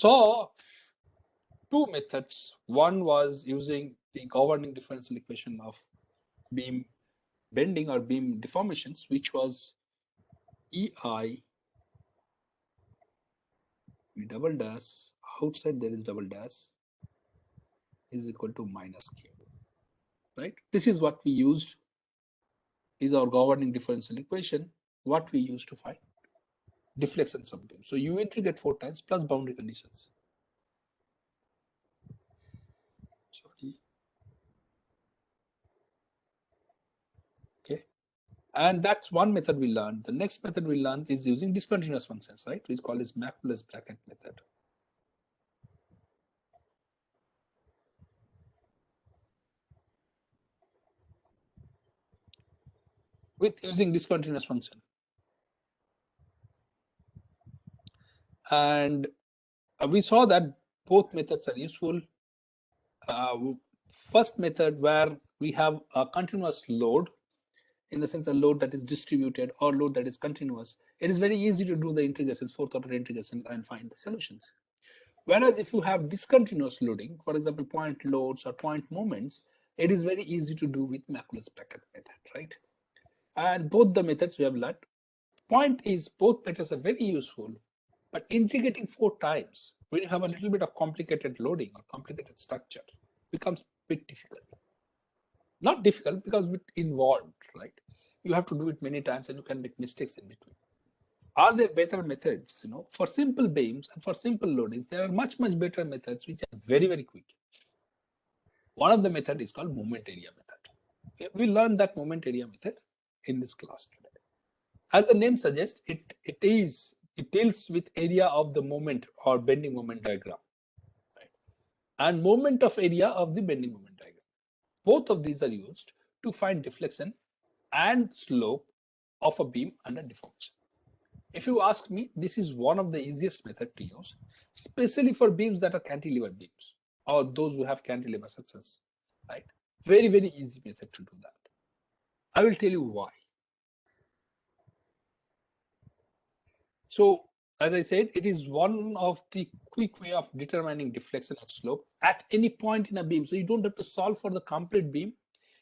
saw two methods. One was using the governing differential equation of beam bending or beam deformations, which was EI V double dash, outside there is double dash, is equal to minus Q, right? This is what we used, is our governing differential equation, what we used to find deflections of beam. So you integrate 4 times plus boundary conditions. Sorry. Okay. And that's one method we learned. The next method we learned is using discontinuous functions, right? It's called as Macula's bracket method. With using discontinuous function. And we saw that both methods are useful. First method, where we have a continuous load, in the sense a load that is distributed or load that is continuous, it is very easy to do the integrations, fourth order integration, and find the solutions. Whereas if you have discontinuous loading, for example, point loads or point moments, it is very easy to do with Macula's bracket method, right? And both the methods we have learned. Point is, both methods are very useful, but integrating 4 times when you have a little bit of complicated loading or complicated structure becomes a bit difficult. Not difficult, because it's involved, right? You have to do it many times and you can make mistakes in between. Are there better methods? For simple beams and for simple loadings, there are much better methods which are very quick. One of the method is called moment area method. Okay? We learned that moment area method in this class today. As the name suggests, it deals with area of the moment or bending moment diagram, right? And moment of area of the bending moment diagram. Both of these are used to find deflection and slope of a beam under deformation. If you ask me, this is one of the easiest method to use, especially for beams that are cantilever beams or those who have cantilever success, right? Very easy method to do that. I will tell you why. So, as I said, it is one of the quick way of determining deflection and slope at any point in a beam. So you don't have to solve for the complete beam.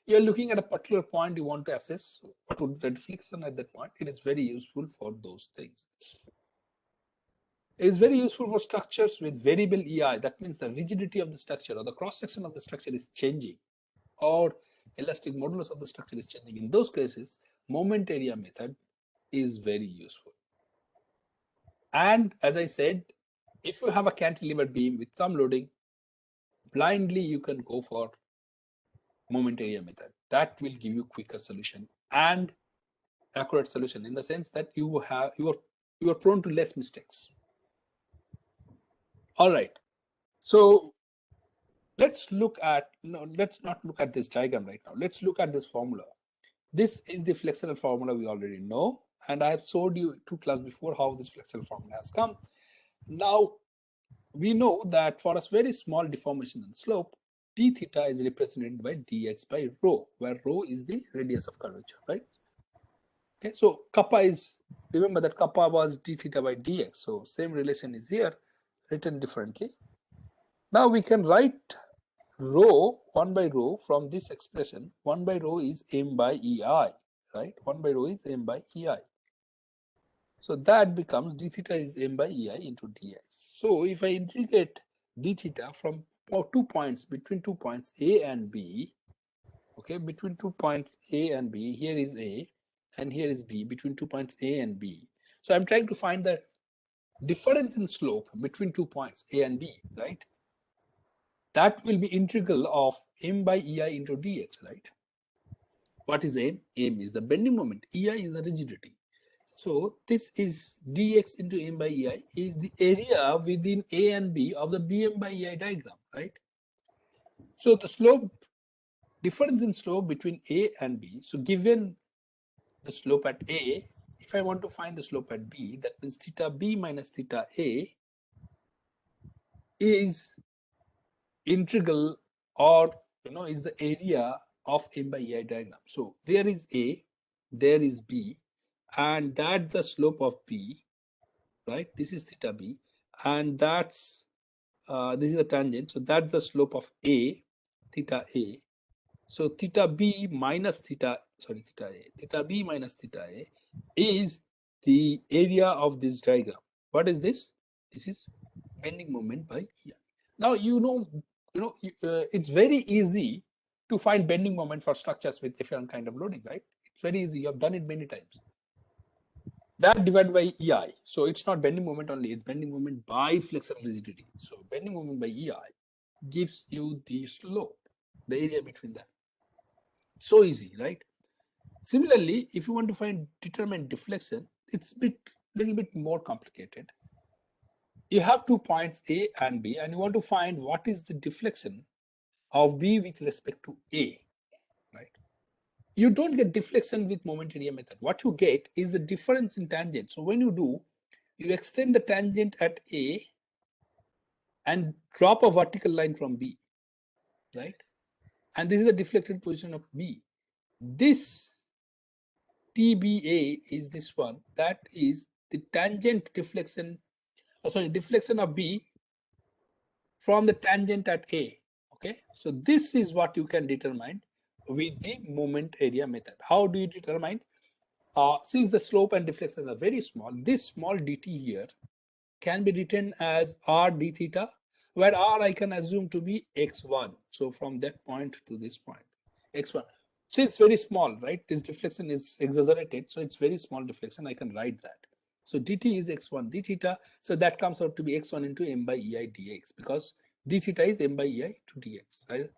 You're looking at a particular point you want to assess what would be the deflection at that point. It is very useful for those things. It is very useful for structures with variable EI. That means the rigidity of the structure or the cross-section of the structure is changing, or elastic modulus of the structure is changing. In those cases, moment area method is very useful. And as I said, if you have a cantilever beam with some loading, blindly you can go for moment area method. That will give you quicker solution and accurate solution, in the sense that you are prone to less mistakes. All right. So let's look at, let's not look at this diagram right now. Let's look at this formula. This is the flexural formula we already know, and I have showed you 2 classes before how this flexural formula has come. Now we know that for a very small deformation and slope, d theta is represented by dx by rho, where rho is the radius of curvature, right? Okay, so kappa is, remember that kappa was d theta by dx, so same relation is here, written differently. Now we can write rho, 1 by rho, from this expression. 1 by rho is m by ei, right? 1 by rho is m by ei. So that becomes d theta is m by ei into dx. So if I integrate d theta from 2 points, between 2 points A and B, okay, between 2 points A and B, here is A and here is B, between 2 points A and B. So I'm trying to find the difference in slope between 2 points A and B, right? That will be integral of m by ei into dx, right? What is m? M is the bending moment, ei is the rigidity. So this is dx into m by ei is the area within A and B of the bm by ei diagram, right? So the slope, difference in slope between A and B. So given the slope at A, if I want to find the slope at B, that means theta B minus theta A is integral, or is the area of m by ei diagram. So there is A, there is B, and that's the slope of B, right? This is theta B, and that's this is the tangent. So that's the slope of A, theta A. So theta B minus theta, sorry, theta A, theta B minus theta A is the area of this diagram. What is this? This is bending moment by E. Now it's very easy to find bending moment for structures with different kind of loading, right? It's very easy. You have done it many times. That divided by EI. So it's not bending moment only, it's bending moment by flexural rigidity. So bending moment by EI gives you the slope, the area between them. So easy, right? Similarly, if you want to determine deflection, it's little bit more complicated. You have 2 points A and B, and you want to find what is the deflection of B with respect to A, right? You don't get deflection with moment area method. What you get is the difference in tangent. So when you do, you extend the tangent at A and drop a vertical line from B, right? And this is the deflected position of B. This TBA is this one. That is the tangent deflection, deflection of B from the tangent at A. Okay, so this is what you can determine with the moment area method. How do you determine? Since the slope and deflection are very small, this small dt here can be written as r d theta, where r I can assume to be x1. So from that point to this point, x1. So it's very small, right? This deflection is exaggerated, so it's very small deflection. I can write that. So dt is x1 d theta. So that comes out to be x1 into m by ei dx, because d theta is m by ei to dx. Right?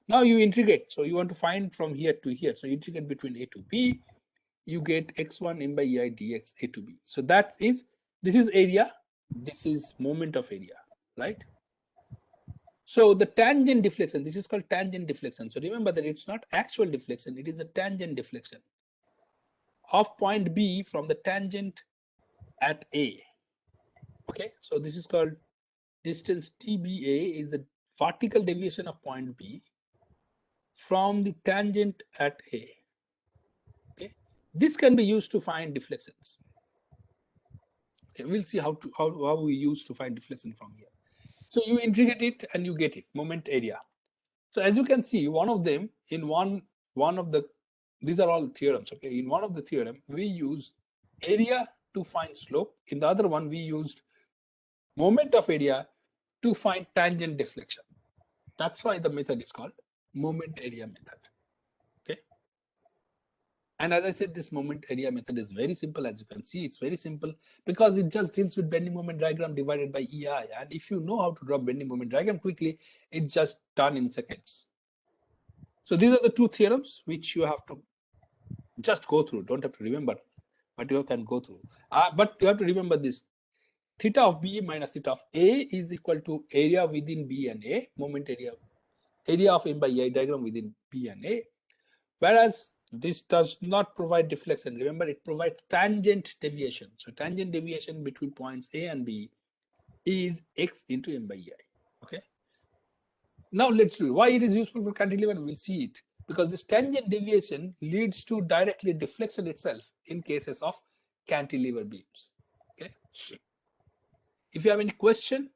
Now you integrate. So you want to find from here to here. So you integrate between a to b. You get x1 m by ei dx a to b. So that is, this is area, this is moment of area, right? So the tangent deflection, this is called tangent deflection. So remember that it's not actual deflection, it is a tangent deflection of point B from the tangent at A. Okay, so this is called distance TBA is the vertical deviation of point B from the tangent at A. Okay, this can be used to find deflections. Okay, we'll see how we use to find deflection from here. So you integrate it and you get it, moment area. So as you can see, one of them in one of the, these are all theorems. Okay, in one of the theorem we use area to find slope. In the other one we used moment of area to find tangent deflection. That's why the method is called moment area method. Okay. And as I said, this moment area method is very simple. As you can see, it's very simple because it just deals with bending moment diagram divided by EI. And if you know how to draw bending moment diagram quickly, it's just done in seconds. So these are the two theorems which you have to just go through. Don't have to remember, but you can go through. But you have to remember this. Theta of B minus theta of A is equal to area within B and A, moment area of M by EI diagram within B and A. Whereas this does not provide deflection. Remember, it provides tangent deviation. So tangent deviation between points A and B is x into M by EI. Okay. Now let's do why it is useful for cantilever. We'll see it, because this tangent deviation leads to directly deflection itself in cases of cantilever beams. Okay. If you have any question,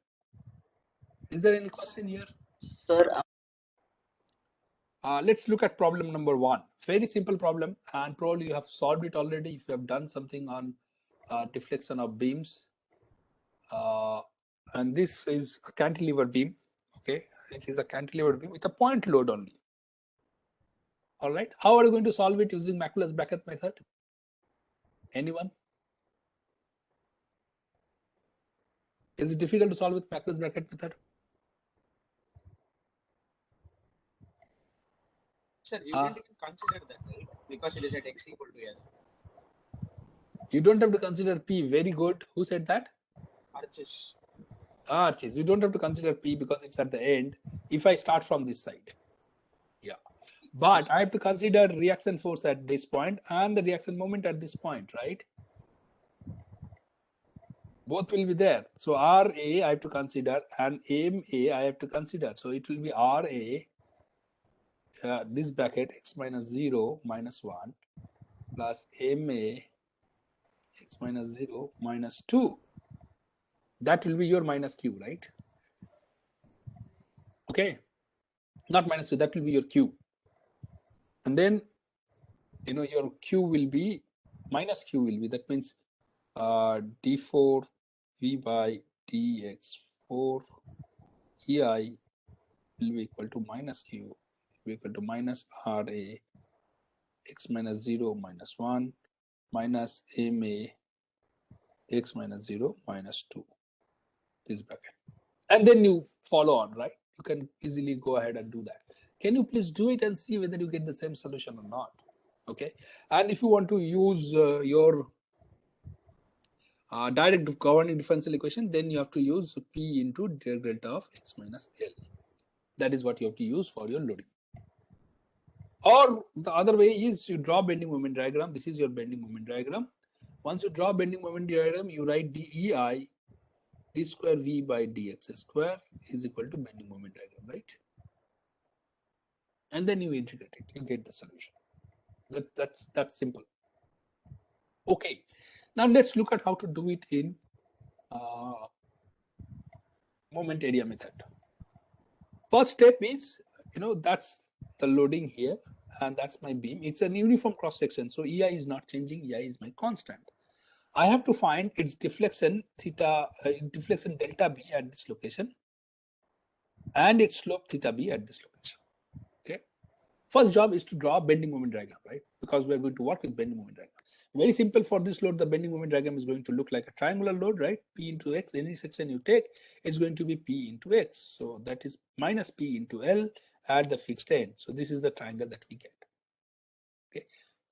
is there any question here? Sir, Let's look at problem number 1. Very simple problem, and probably you have solved it already if you have done something on deflection of beams. And this is a cantilever beam. Okay, it is a cantilever beam with a point load only. All right, how are you going to solve it using Macaulay bracket method? Anyone? Is it difficult to solve with Macaulay bracket method? sir, you can consider that, right? Because it is at x equal to L. You don't have to consider P. Very good. Who said that? Arches. Arches. You don't have to consider P because it's at the end. If I start from this side. Yeah. But I have to consider reaction force at this point and the reaction moment at this point, right? Both will be there. So RA I have to consider and MA I have to consider. So it will be RA, this bracket x minus 0 minus 1 plus MA x minus 0 minus 2. That will be your minus Q, right? Okay, not minus 2, that will be your q. And then, your q will be, minus q will be, that means d4 v by dx4 ei will be equal to minus q, will be equal to minus ra x minus 0 minus 1 minus ma x minus 0 minus 2, this bracket. And then you follow on, right? You can easily go ahead and do that. Can you please do it and see whether you get the same solution or not? Okay. And if you want to use your direct governing differential equation, then you have to use p into delta of x minus L. That is what you have to use for your loading. Or the other way is you draw bending moment diagram. This is your bending moment diagram. Once you draw bending moment diagram, you write dEI d square v by dx square is equal to bending moment diagram, right? And then you integrate it, you get the solution. That's simple. Okay, now let's look at how to do it in moment area method. First step is, that's the loading here, and that's my beam. It's an uniform cross section, so EI is not changing. EI is my constant. I have to find its deflection theta, deflection delta b at this location, and its slope theta b at this location. Okay. First job is to draw a bending moment diagram, right? Because we're going to work with bending moment diagram. Very simple for this load. The bending moment diagram is going to look like a triangular load, right? P into x. Any section you take, it's going to be P into x. So that is minus P into L at the fixed end. So this is the triangle that we get. Okay.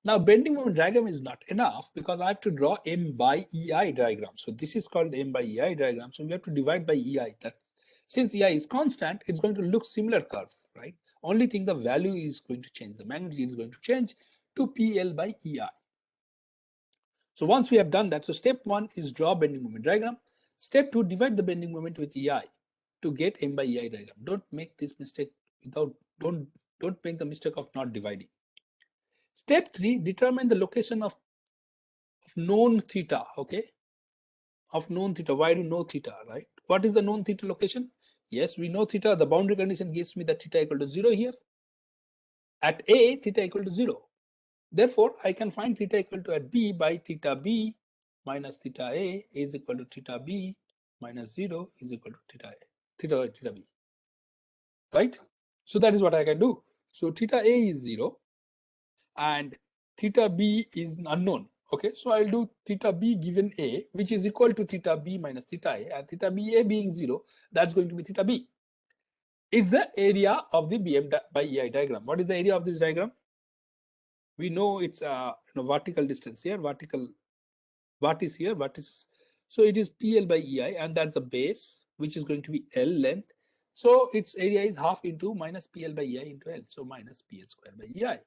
Now bending moment diagram is not enough because I have to draw M by EI diagram. So this is called M by EI diagram. So we have to divide by EI. That since EI is constant, it's going to look similar curve, right? Only thing, the value is going to change. The magnitude is going to change to PL by EI. So once we have done that, so step 1 is draw bending moment diagram. Step 2, divide the bending moment with EI to get M by EI diagram. Don't make this mistake don't make the mistake of not dividing. Step 3, determine the location of known theta, okay? Of known theta. Why do you know theta, right? What is the known theta location? Yes, we know theta. The boundary condition gives me that theta equal to 0 here. At A, theta equal to 0. Therefore, I can find theta equal to at B by theta B minus theta A is equal to theta B minus 0 is equal to theta A, theta B, right? So that is what I can do. So theta A is 0 and theta B is unknown. Okay, so I'll do theta B given A, which is equal to theta B minus theta A, and theta B A being 0, that's going to be theta B. Is the area of the BM by EI diagram. What is the area of this diagram? We know it's vertical distance here, vertical what is here, what is, so it is PL by EI, and that's the base, which is going to be L length. So its area is half into minus PL by EI into L, so minus PL square by EI.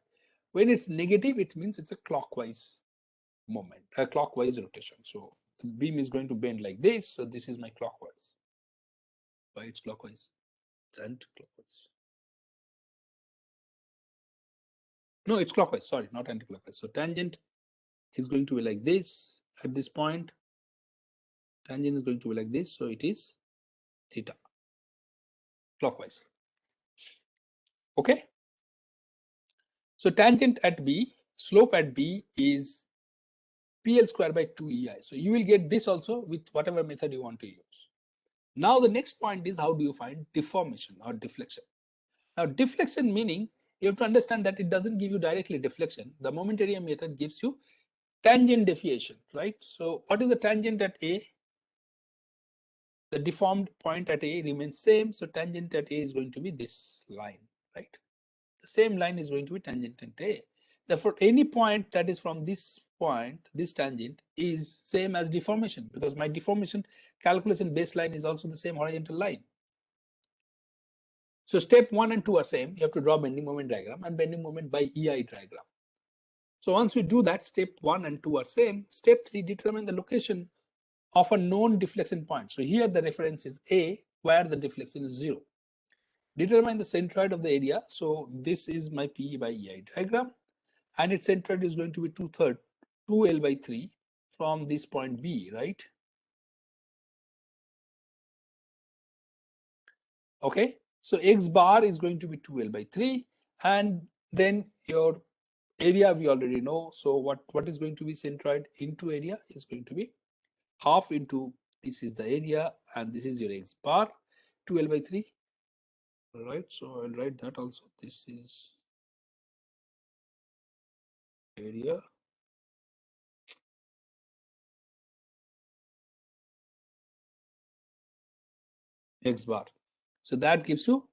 When it's negative, it means it's a clockwise moment, a clockwise rotation. So the beam is going to bend like this. So this is my clockwise. Why it's clockwise? It's anti-clockwise. No, it's clockwise. Sorry, not anti-clockwise. So tangent is going to be like this at this point. Tangent is going to be like this. So it is theta, clockwise. Okay. So tangent at B, slope at B is PL square by 2EI. So you will get this also with whatever method you want to use. Now the next point is, how do you find deformation or deflection? Now deflection meaning you have to understand that it doesn't give you directly deflection. The moment area method gives you tangent deviation, right? So what is the tangent at A? The deformed point at A remains same. So tangent at A is going to be this line, right? The same line is going to be tangent at A. Therefore, any point that is from this point, this tangent is same as deformation, because my deformation calculation baseline is also the same horizontal line. So step 1 and 2 are same. You have to draw bending moment diagram and bending moment by EI diagram. So once we do that, step 1 and 2 are same. Step 3, determine the location of a known deflection point. So here the reference is A, where the deflection is 0. Determine the centroid of the area. So this is my P by EI diagram, and its centroid is going to be 2L by 3 from this point B, right? Okay, So x bar is going to be 2L by 3, and then your area we already know. So what is going to be centroid into area is going to be half into, this is the area and this is your x bar, 2L by 3. All right, so I'll write that also. This is area x bar. So that gives you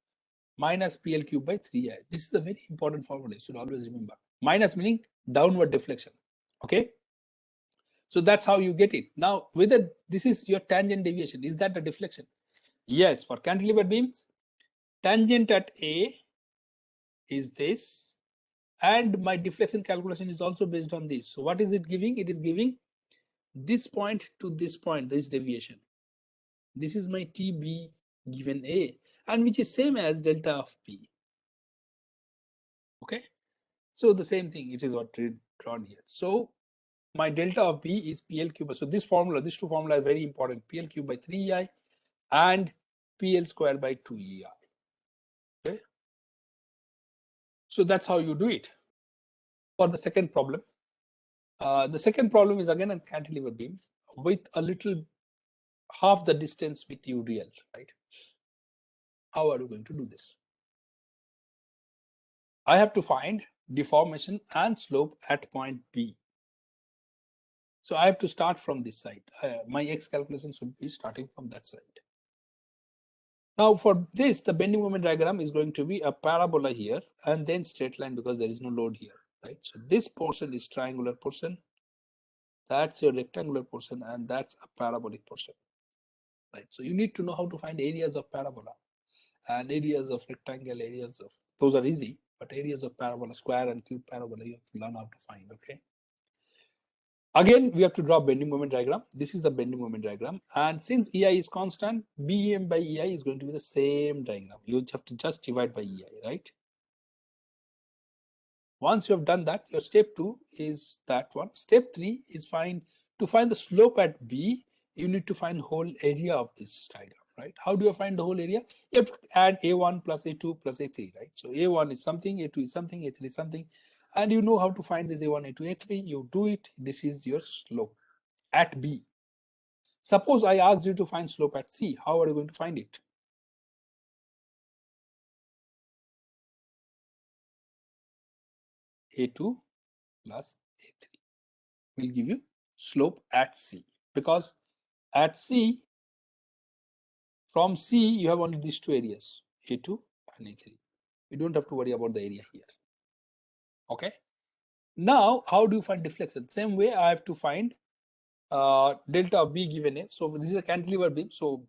minus PL cube by 3i. This is a very important formula. You should always remember. Minus meaning downward deflection. Okay. So that's how you get it. Now, whether this is your tangent deviation, is that a deflection? Yes, for cantilever beams, tangent at A is this, and my deflection calculation is also based on this. So what is it giving? It is giving this point to this point, this deviation. This is my TB given A, and which is same as delta of P. Okay, so the same thing, it is what drawn here. So my delta of B is PL cube. So this formula, these two formula are very important. PL cube by 3EI and PL square by 2EI. Okay, so that's how you do it. For the second problem, the second problem is again a cantilever beam with a little half the distance with UDL, right? How are you going to do this? I have to find deformation and slope at point B. So I have to start from this side. My X calculation should be starting from that side. Now for this, the bending moment diagram is going to be a parabola here and then straight line because there is no load here, right? So this portion is triangular portion, that's your rectangular portion, and that's a parabolic portion, right? So you need to know how to find areas of parabola and areas of rectangle, areas of, those are easy, but areas of parabola, square and cube parabola, you have to learn how to find, okay? Again, we have to draw bending moment diagram. This is the bending moment diagram. And since EI is constant, BEM by EI is going to be the same diagram. You have to just divide by EI, right? Once you have done that, your step 2 is that one. Step 3 is to find the slope at B, you need to find whole area of this diagram, right? How do you find the whole area? You have to add A1 plus A2 plus A3, right? So A1 is something, A2 is something, A3 is something. And you know how to find this A1, A2, A3. You do it. This is your slope at B. Suppose I asked you to find slope at C. How are you going to find it? A2 plus A3 will give you slope at C, because at C, from C, you have only these two areas, A2 and A3. You don't have to worry about the area here. Okay. Now, how do you find deflection? Same way, I have to find delta of B given A. So this is a cantilever beam. So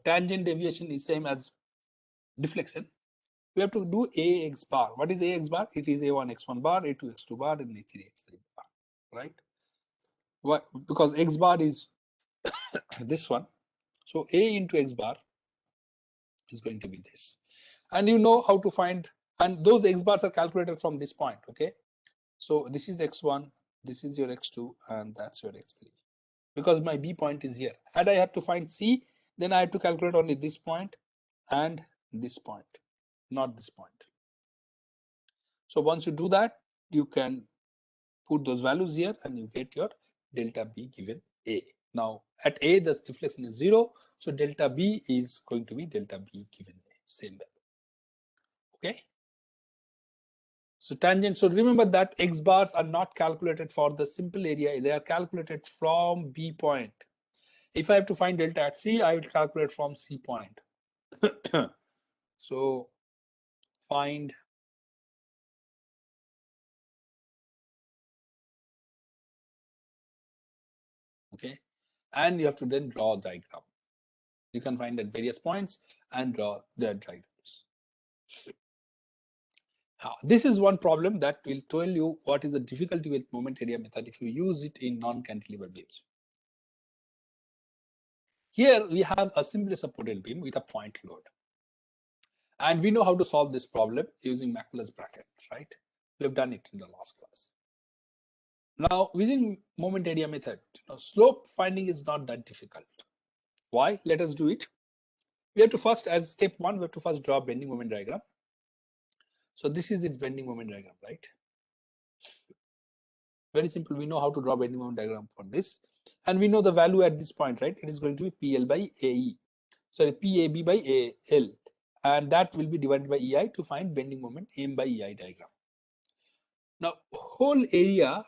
tangent deviation is same as deflection. We have to do AX bar. What is AX bar? It is A1 X1 bar, A2 X2 bar, and A3 X3 bar, right? What? Because X bar is this one. So A into X bar is going to be this. And you know how to find, and those X bars are calculated from this point, okay? So this is X1, this is your X2, and that's your X3. Because my B point is here. Had I had to find C, then I had to calculate only this point and this point, not this point. So once you do that, you can put those values here and you get your delta B given A. Now at A, the deflection is 0. So delta B is going to be delta B given A, same value. Okay. So tangent, so remember that X bars are not calculated for the simple area. They are calculated from B point. If I have to find delta at C, I will calculate from C point. So find okay, and you have to then draw a diagram. You can find at various points and draw their diagrams. This is one problem that will tell you what is the difficulty with moment area method if you use it in non-cantilever beams. Here we have a simply supported beam with a point load. And we know how to solve this problem using Macula's bracket, right? We have done it in the last class. Now, using moment area method, slope finding is not that difficult. Why? Let us do it. we have to first, as step one, we have to first draw bending moment diagram. So this is its bending moment diagram, right? Very simple. We know how to draw bending moment diagram for this, and we know the value at this point, right? It is going to be PL by AE, sorry, PAB by AL, and that will be divided by EI to find bending moment M by EI diagram. Now, whole area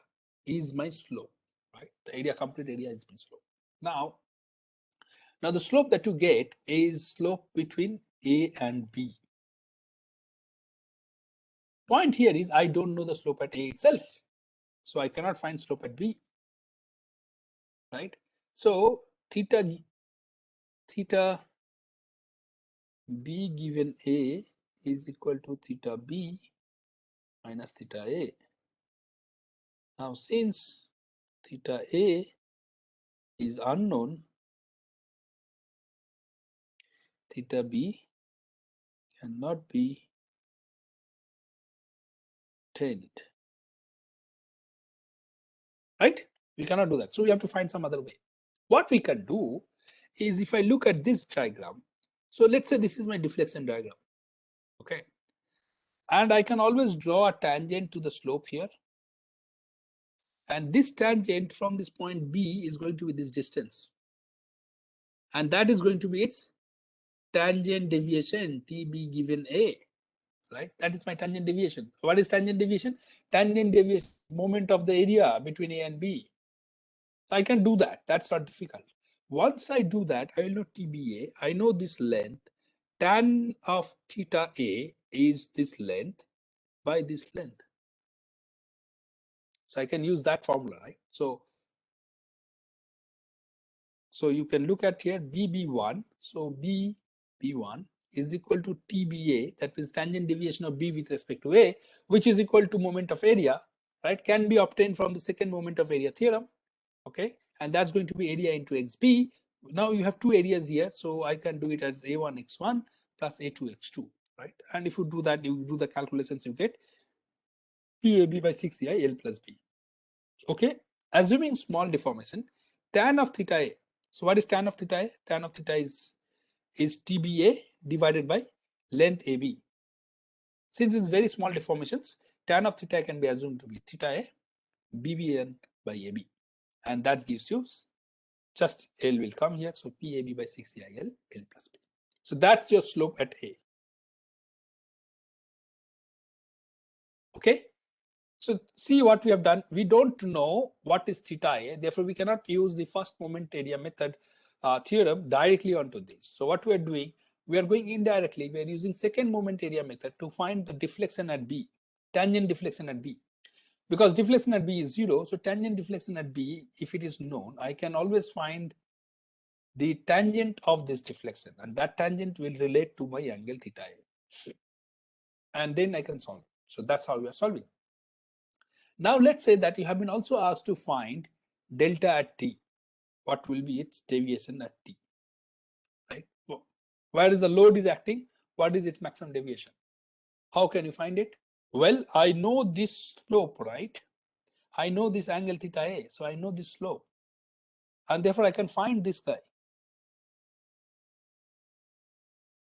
is my slope, right? The area, complete area is my slope. Now the slope that you get is slope between A and B. Point here is I don't know the slope at A itself, so I cannot find slope at B, right? So theta B given A is equal to theta B minus theta A. Now since theta A is unknown, theta B cannot be obtained, right? We cannot do that. So we have to find some other way. What we can do is, if I look at this diagram, so let's say this is my deflection diagram, okay? And I can always draw a tangent to the slope here. And this tangent from this point B is going to be this distance. And that is going to be its tangent deviation, TB given A, right? That is my tangent deviation. What is tangent deviation? Tangent deviation, moment of the area between A and B. So I can do that. That's not difficult. Once I do that, I will know TBA. I know this length. Tan of theta A is this length by this length. So I can use that formula, right? So you can look at here BB1. So BB1 is equal to TBA, that means tangent deviation of B with respect to A, which is equal to moment of area, right? Can be obtained from the second moment of area theorem, okay? And that's going to be area into XB. Now you have two areas here, so I can do it as A1 x1 plus A2 x2, right? And if you do that, you do the calculations, you get PAB by 6EI L plus B. Okay, assuming small deformation, tan of theta A. So what is tan of theta A? Tan of theta is TBA divided by length AB. Since it's very small deformations, tan of theta can be assumed to be theta A BBN by AB, and that gives you just L will come here. So PAB by 6EI L plus B. So that's your slope at A. Okay. So see what we have done. We don't know what is theta A. Therefore, we cannot use the first moment area method theorem directly onto this. So what we are doing, we are going indirectly. We are using second moment area method to find the deflection at B, tangent deflection at B. Because deflection at B is 0, so tangent deflection at B, if it is known, I can always find the tangent of this deflection, and that tangent will relate to my angle theta A. And then I can solve. So that's how we are solving. Now let's say that you have been also asked to find delta at T. What will be its deviation at T, right? Where is the load is acting? What is its maximum deviation? How can you find it? Well, I know this slope, right? I know this angle theta A, so I know this slope. And therefore I can find this guy.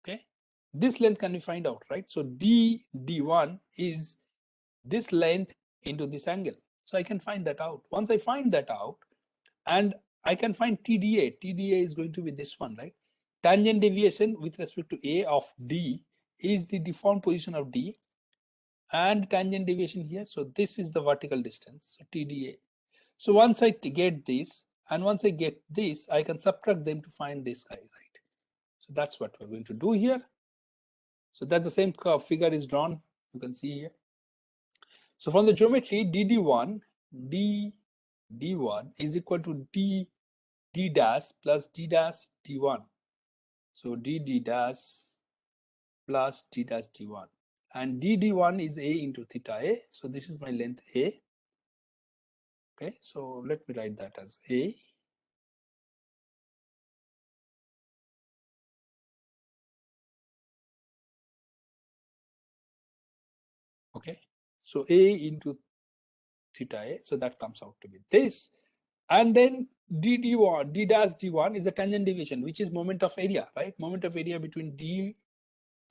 Okay, this length can be find out, right? So D1 is this length into this angle. So I can find that out. Once I find that out, and I can find TDA. TDA is going to be this one, right? Tangent deviation with respect to A of D is the deformed position of D, and tangent deviation here. So this is the vertical distance, so TDA. So once I get this, and once I get this, I can subtract them to find this guy, right? So that's what we're going to do here. So that's the same figure is drawn. You can see here. So from the geometry, DD1 is equal to D dash plus D dash D1. So D dash plus D dash D1. And DD1 is A into theta A. So this is my length A. Okay, so let me write that as A. Okay, so A into theta A. So that comes out to be this. And then d dash d1 is the tangent deviation, which is moment of area, right? Moment of area between d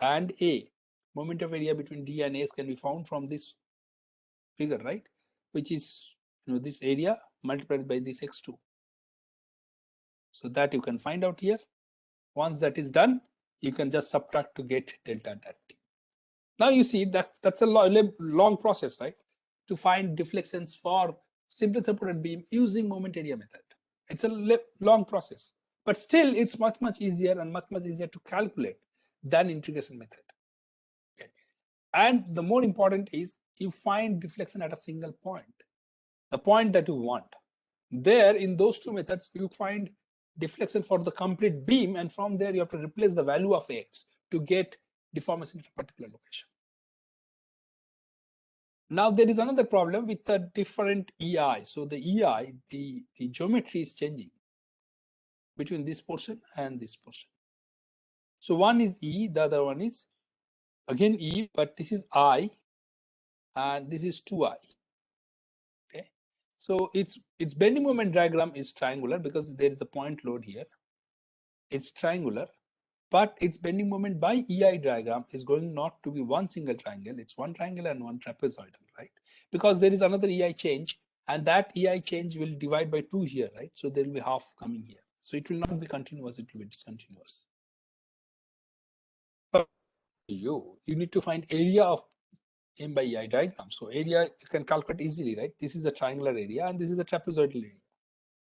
and a. Moment of area between d and a can be found from this figure, right? Which is, this area multiplied by this x2. So that you can find out here. Once that is done, you can just subtract to get delta dat t. Now you see that's a long process, right? To find deflections for simply supported beam using moment area method. It's a long process, but still it's much easier and much easier to calculate than integration method. Okay. And the more important is you find deflection at a single point, the point that you want. There in those two methods, you find deflection for the complete beam, and from there you have to replace the value of x to get deformation at a particular location. Now there is another problem with a different EI. So the EI, the geometry is changing between this portion and this portion. So one is E, the other one is again E, but this is I, and this is 2I. Okay, so its bending moment diagram is triangular because there is a point load here. It's triangular, but its bending moment by EI diagram is going not to be one single triangle. It's one triangle and one trapezoidal, right? Because there is another EI change, and that EI change will divide by 2 here, right? So there will be half coming here. So it will not be continuous, it will be discontinuous. But you need to find area of M by EI diagram. So area you can calculate easily, right? This is a triangular area and this is a trapezoidal area.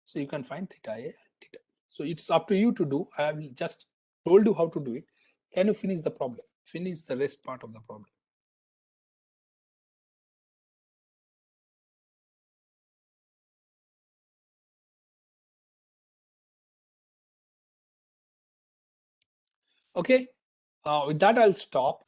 So you can find theta A and theta B. So it's up to you to do. I have just told you how to do it. Can you finish the problem? Finish the rest part of the problem. Okay. With that, I'll stop.